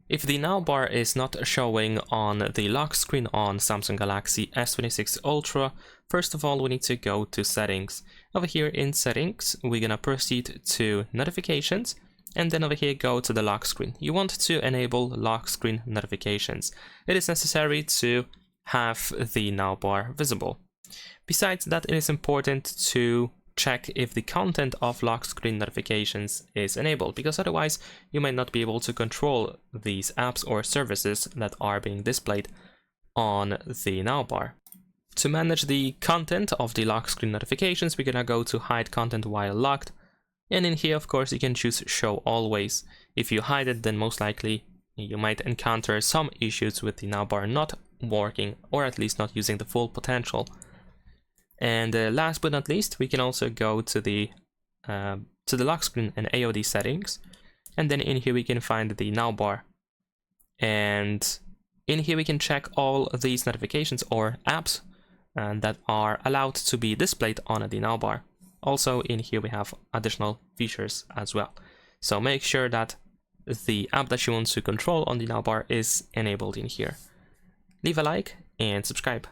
If the now bar is not showing on the lock screen on Samsung Galaxy S26 Ultra, first of all we need to go to settings. Over here in settings, we're gonna proceed to notifications, and then over here go to the lock screen. You want to enable lock screen notifications. It is necessary to have the now bar visible. Besides that, it is important to check if the content of lock screen notifications is enabled, because otherwise you might not be able to control these apps or services that are being displayed on the now bar. To manage the content of the lock screen notifications, we're gonna go to hide content while locked, and in here of course you can choose show always. If you hide it, then most likely you might encounter some issues with the now bar not working, or at least not using the full potential. And last but not least, we can also go to the lock screen and AOD settings, and then in here we can find the now bar, and in here we can check all of these notifications or apps that are allowed to be displayed on the now bar. Also in here we have additional features as well, so make sure that the app that you want to control on the now bar is enabled in here. Leave a like and subscribe.